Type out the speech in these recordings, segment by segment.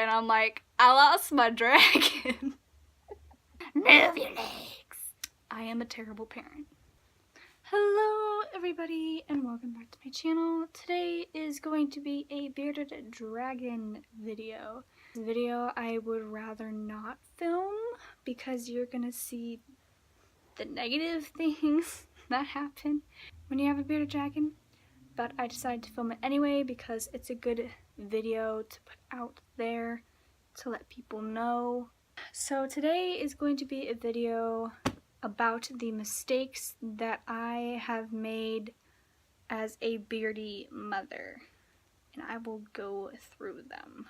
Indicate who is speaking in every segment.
Speaker 1: and I'm like, I lost my dragon. Move your legs. I am a terrible parent. Hello everybody and welcome back to my channel. Today is going to be a bearded dragon video. This video I would rather not film because you're gonna see the negative things that happen when you have a bearded dragon. But I decided to film it anyway because it's a good video to put out there to let people know. So today is going to be a video about the mistakes that I have made as a beardie mother, and I will go through them.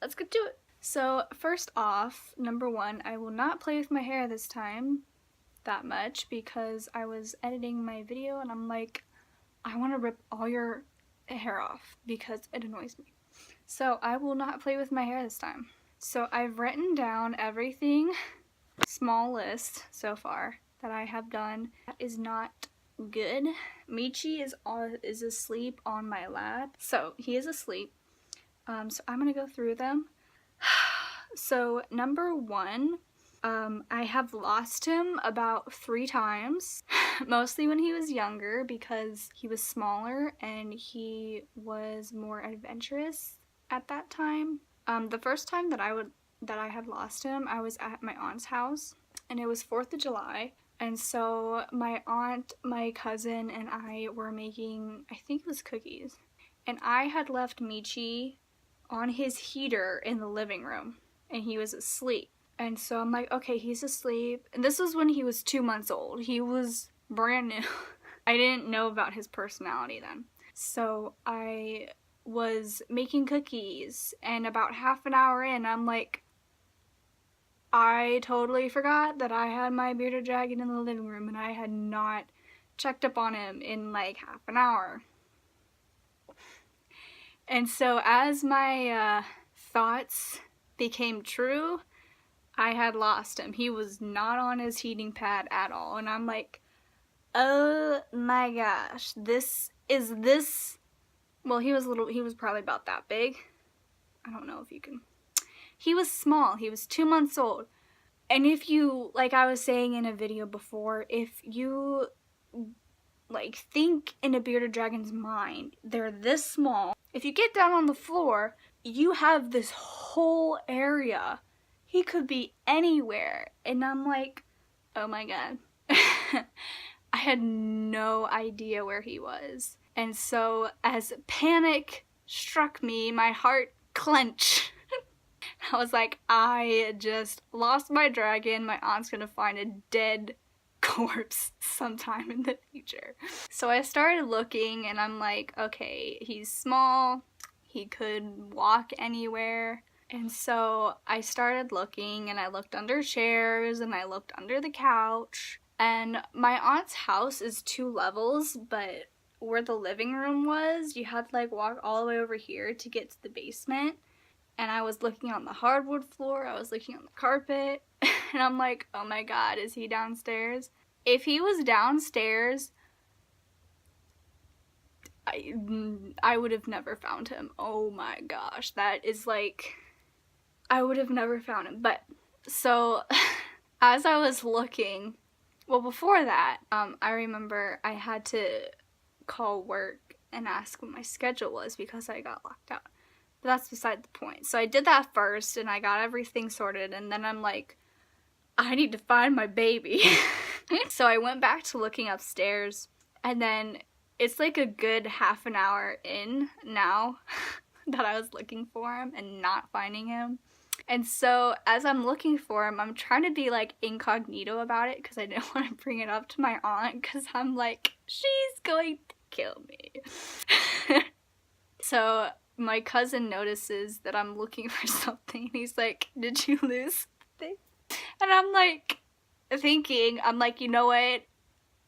Speaker 1: Let's get to it. So first off, number one, I will not play with my hair this time that much because I was editing my video and I'm like, I want to rip all your hair off because it annoys me. So I will not play with my hair this time. So I've written down everything, small list so far, that I have done. That is not good. Michi is asleep on my lap. So he is asleep. So I'm gonna go through them. So number one, I have lost him about 3 times, mostly when he was younger because he was smaller and he was more adventurous at that time. The first time that I had lost him, I was at my aunt's house and it was 4th of July. And so my aunt, my cousin, and I were making, I think it was cookies. And I had left Michi on his heater in the living room and he was asleep. And so I'm like, okay, he's asleep. And this was when he was 2 months old. He was brand new. I didn't know about his personality then. So I was making cookies and about half an hour in, I'm like, I totally forgot that I had my bearded dragon in the living room and I had not checked up on him in like half an hour. And so as my thoughts became true, I had lost him. He was not on his heating pad at all. And I'm like, oh my gosh, well, he was probably about that big. I don't know if you can. He was small. He was 2 months old. And if you, like I was saying in a video before, if you like think in a bearded dragon's mind, they're this small. If you get down on the floor, you have this whole area. He could be anywhere. And I'm like, oh my god. I had no idea where he was. And so as panic struck me, my heart clenched. I was like, I just lost my dragon. My aunt's gonna find a dead corpse sometime in the future. So I started looking and I'm like, okay, he's small. He could walk anywhere. And so I started looking and I looked under chairs and I looked under the couch. And my aunt's house is 2 levels, but where the living room was, you had to like walk all the way over here to get to the basement. And I was looking on the hardwood floor, I was looking on the carpet, and I'm like, oh my god, is he downstairs? If he was downstairs, I would have never found him. Oh my gosh, that is like, I would have never found him. But, so, as I was looking, well before that, I remember I had to call work and ask what my schedule was because I got locked out. But that's beside the point. So I did that first and I got everything sorted and then I'm like, I need to find my baby. So I went back to looking upstairs and then it's like a good half an hour in now that I was looking for him and not finding him. And so as I'm looking for him, I'm trying to be like incognito about it because I didn't want to bring it up to my aunt because I'm like, she's going to kill me. So my cousin notices that I'm looking for something and he's like, did you lose something? And I'm like, thinking, I'm like, you know what?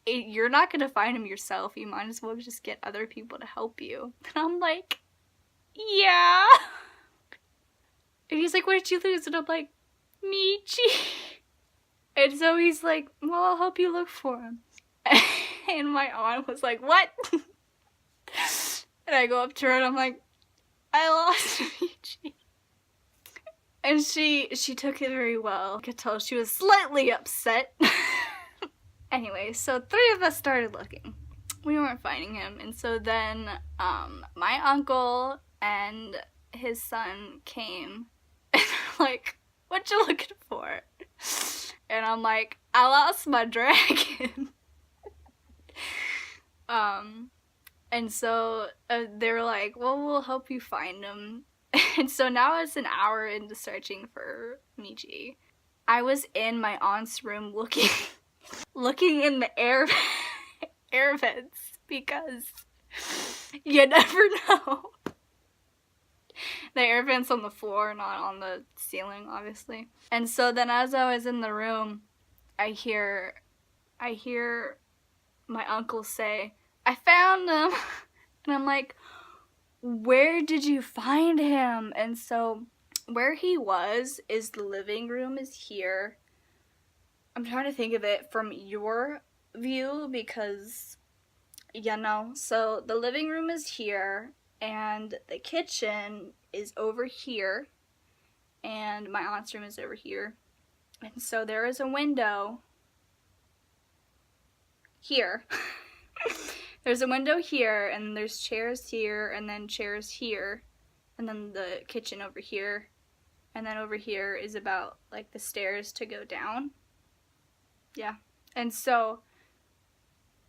Speaker 1: You're not gonna find him yourself. You might as well just get other people to help you. And I'm like, yeah. And he's like, what did you lose? And I'm like, Michi. And so he's like, well, I'll help you look for him. And my aunt was like, what? And I go up to her and I'm like, I lost Michi. And she took it very well. I could tell she was slightly upset. Anyway, so 3 of us started looking. We weren't finding him. And so then my uncle and his son came and they're like, "What you looking for?" And I'm like, "I lost my dragon." And so they were like, "Well, we'll help you find him." And so now it's an hour into searching for Michi. I was in my aunt's room looking in the air vents because you never know. The air vents on the floor, not on the ceiling, obviously. And so then as I was in the room, I hear my uncle say, "I found him." And I'm like, "Where did you find him?" And so where he was is the living room is here. I'm trying to think of it from your view because, you know, so the living room is here and the kitchen is over here and my aunt's room is over here. And so there is a window here. There's a window here and there's chairs here and then chairs here and then the kitchen over here. And then over here is about like the stairs to go down. Yeah. And so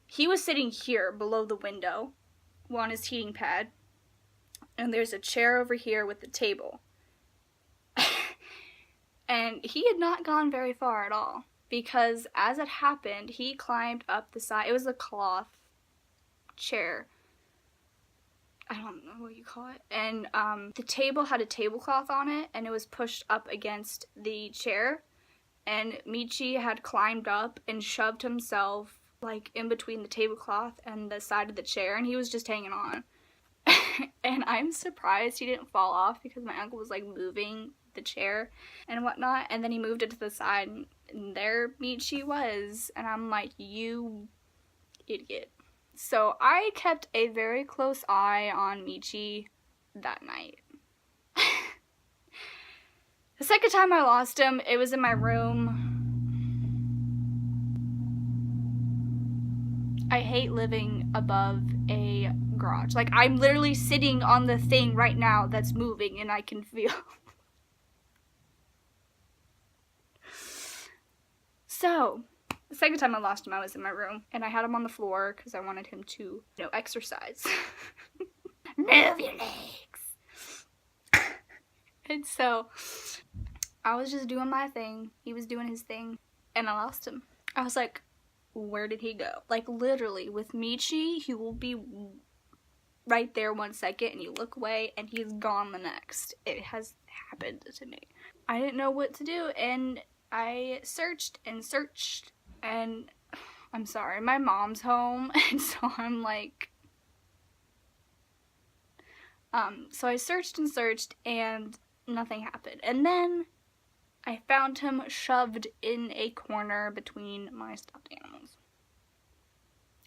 Speaker 1: he was sitting here below the window on his heating pad. And there's a chair over here with the table. And he had not gone very far at all. Because as it happened, he climbed up the side. It was a cloth chair. I don't know what you call it. And the table had a tablecloth on it. And it was pushed up against the chair. And Michi had climbed up and shoved himself like in between the tablecloth and the side of the chair. And he was just hanging on. And I'm surprised he didn't fall off because my uncle was like moving the chair and whatnot. And then he moved it to the side and there Michi was. And I'm like, "You idiot." So I kept a very close eye on Michi that night. The second time I lost him, it was in my room. I hate living above a garage. Like, I'm literally sitting on the thing right now that's moving and I can feel. So, the second time I lost him, I was in my room and I had him on the floor because I wanted him to, you know, exercise. Move your legs. And so, I was just doing my thing. He was doing his thing and I lost him. I was like, where did he go? Like, literally, with Michi, he will be right there 1 second and you look away and he's gone the next. It has happened to me. I didn't know what to do and I searched and searched and I'm sorry, my mom's home and so I'm like, so I searched and searched and nothing happened. And then I found him shoved in a corner between my stuffed animals.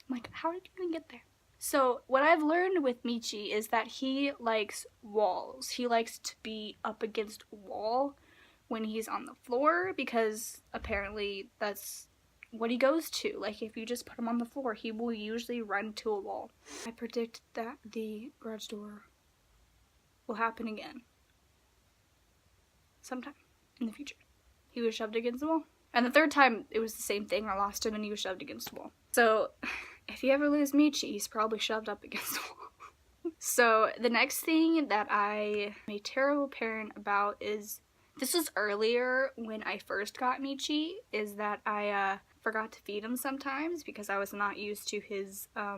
Speaker 1: I'm like, how did you even get there? So what I've learned with Michi is that he likes walls. He likes to be up against a wall when he's on the floor because apparently that's what he goes to. Like, if you just put him on the floor, he will usually run to a wall. I predict that the garage door will happen again sometime in the future. He was shoved against the wall. And the third time, it was the same thing. I lost him and he was shoved against the wall. So, if you ever lose Michi, he's probably shoved up against the wall. So, the next thing that I am a terrible parent about is, this was earlier when I first got Michi, is that I forgot to feed him sometimes because I was not used to his, I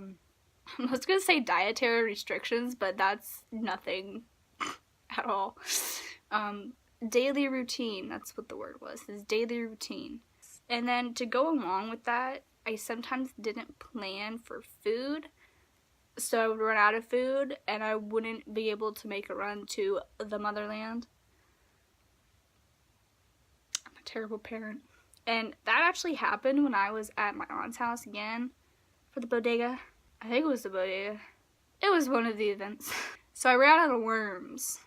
Speaker 1: was gonna say dietary restrictions, but that's nothing at all. Daily routine, that's what the word was, his daily routine. And then to go along with that, I sometimes didn't plan for food, so I would run out of food and I wouldn't be able to make a run to the motherland. I'm a terrible parent. And that actually happened when I was at my aunt's house again for the bodega. I think it was the bodega. It was one of the events. So I ran out of worms.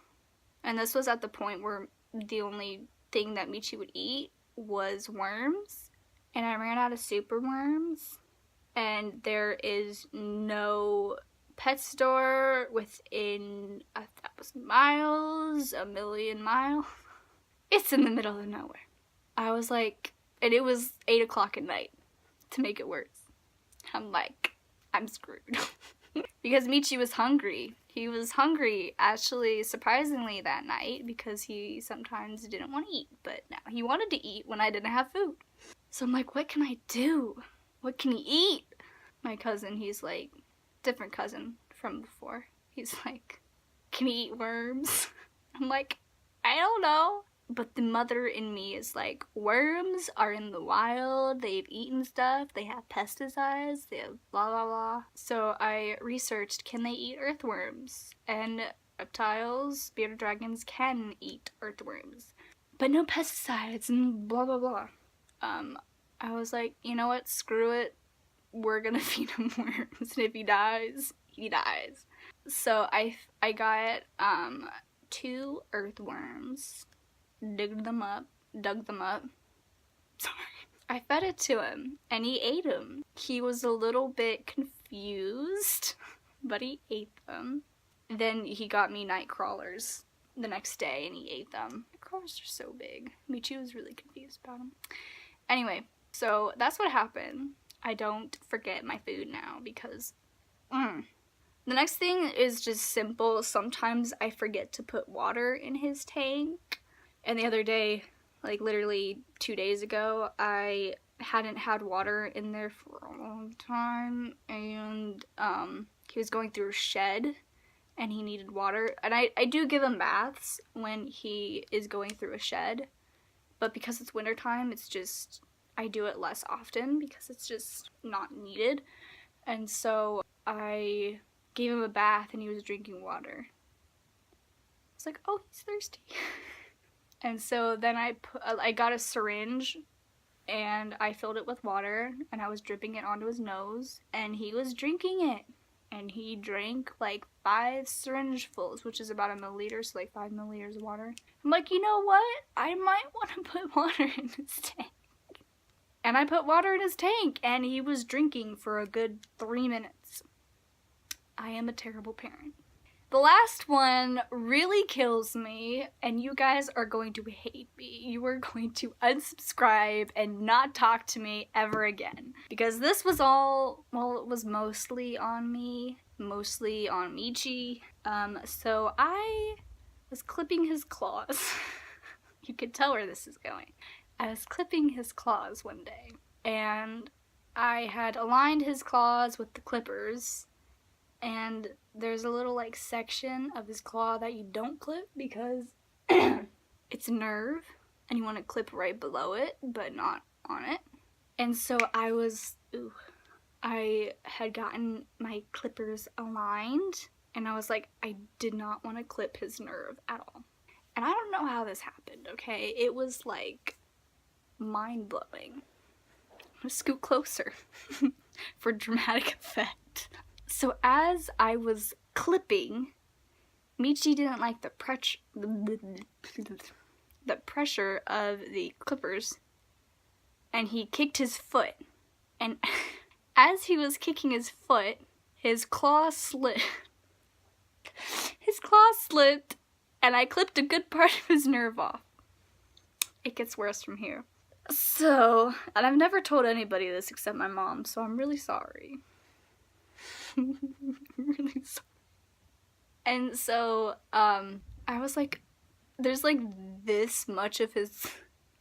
Speaker 1: And this was at the point where the only thing that Michi would eat was worms, and I ran out of super worms, and there is no pet store within 1,000 miles, a million miles. It's in the middle of nowhere. I was like, and it was 8 o'clock at night to make it worse. I'm like, I'm screwed. Because Michi was hungry. He was hungry, actually, surprisingly, that night, because he sometimes didn't want to eat, but now he wanted to eat when I didn't have food. So I'm like, what can I do? What can he eat? My cousin, he's like, different cousin from before. He's like, can he eat worms? I'm like, I don't know. But the mother in me is like, worms are in the wild, they've eaten stuff, they have pesticides, they have blah blah blah. So I researched, can they eat earthworms? And reptiles, bearded dragons can eat earthworms, but no pesticides and blah blah blah. I was like, you know what, screw it, we're gonna feed him worms, and if he dies, he dies. So I got 2 earthworms. Dug them up. Sorry. I fed it to him, and he ate them. He was a little bit confused, but he ate them. Then he got me night crawlers the next day, and he ate them. Night crawlers are so big. Michi was really confused about them. Anyway, so that's what happened. I don't forget my food now, because the next thing is just simple. Sometimes I forget to put water in his tank. And the other day, like literally 2 days ago, I hadn't had water in there for a long time, and he was going through a shed, and he needed water. And I do give him baths when he is going through a shed, but because it's wintertime, it's just, I do it less often because it's just not needed. And so I gave him a bath, and he was drinking water. I was like, oh, he's thirsty. And so then I got a syringe, and I filled it with water, and I was dripping it onto his nose, and he was drinking it. And he drank like 5 syringefuls, which is about 1 milliliter, so like 5 milliliters of water. I'm like, you know what? I might want to put water in his tank. And I put water in his tank, and he was drinking for a good 3 minutes. I am a terrible parent. The last one really kills me, and you guys are going to hate me. You are going to unsubscribe and not talk to me ever again. Because this was all, well, it was mostly on me, mostly on Michi. So I was clipping his claws. You could tell where this is going. I was clipping his claws one day, and I had aligned his claws with the clippers. And there's a little like section of his claw that you don't clip because it's a nerve and you want to clip right below it but not on it. And so I had gotten my clippers aligned, and I was like, I did not want to clip his nerve at all. And I don't know how this happened, okay? It was like mind-blowing. I'm gonna scoot closer for dramatic effect. So as I was clipping, Michi didn't like the pressure of the clippers, and he kicked his foot. And as he was kicking his foot, his claw slipped. His claw slipped, and I clipped a good part of his nerve off. It gets worse from here. So, and I've never told anybody this except my mom, so I'm really sorry. Really sorry. And so I was like, there's like this much of his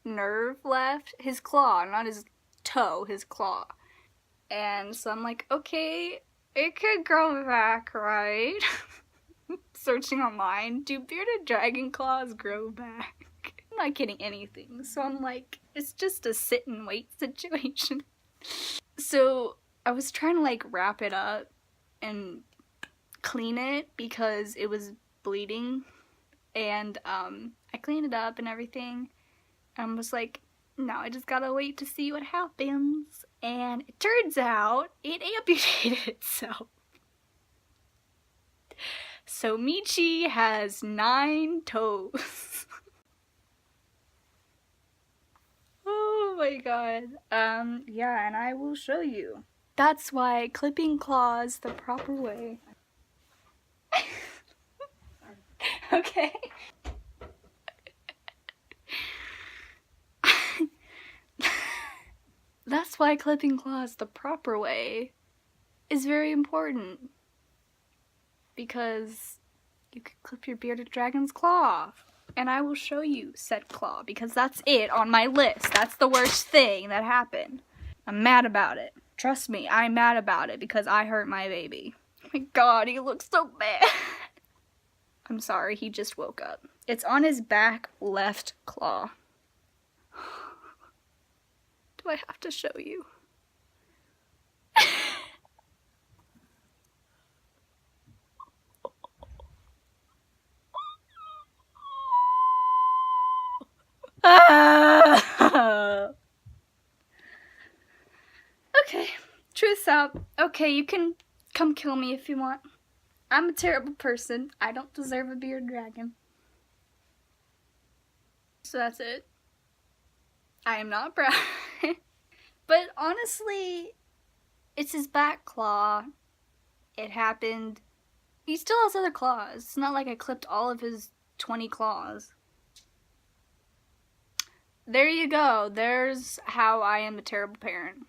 Speaker 1: nerve left, his claw, not his toe, his claw. And so I'm like, okay, it could grow back, right? Searching online, do bearded dragon claws grow back? I'm not getting anything, so I'm like, it's just a sit and wait situation. So I was trying to like wrap it up and clean it because it was bleeding, and I cleaned it up and everything, and I was like, now I just gotta wait to see what happens. And it turns out it amputated itself. So Michi has 9 toes. my god. Yeah, and I will show you. That's why clipping claws the proper way. Okay. That's why clipping claws the proper way is very important. Because you could clip your bearded dragon's claw. And I will show you said claw because that's it on my list. That's the worst thing that happened. I'm mad about it. Trust me, I'm mad about it because I hurt my baby. Oh my god, he looks so bad. I'm sorry, he just woke up. It's on his back left claw. Do I have to show you? Okay, truth's out. Okay, you can come kill me if you want. I'm a terrible person. I don't deserve a bearded dragon. So that's it. I am not proud. But honestly, it's his back claw. It happened. He still has other claws. It's not like I clipped all of his 20 claws. There you go. There's how I am a terrible parent.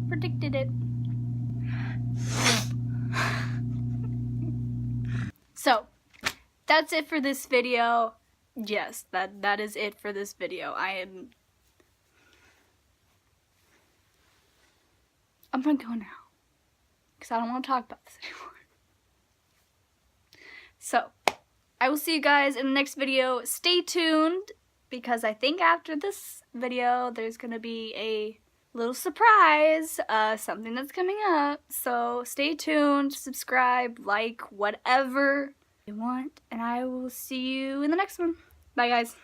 Speaker 1: Predicted it. So, that's it for this video. Yes, that is it for this video. I'm gonna go now. Because I don't want to talk about this anymore. So, I will see you guys in the next video. Stay tuned, because I think after this video, there's gonna be a little surprise, something that's coming up. So, stay tuned, subscribe, like, whatever you want, and I will see you in the next one. Bye, guys.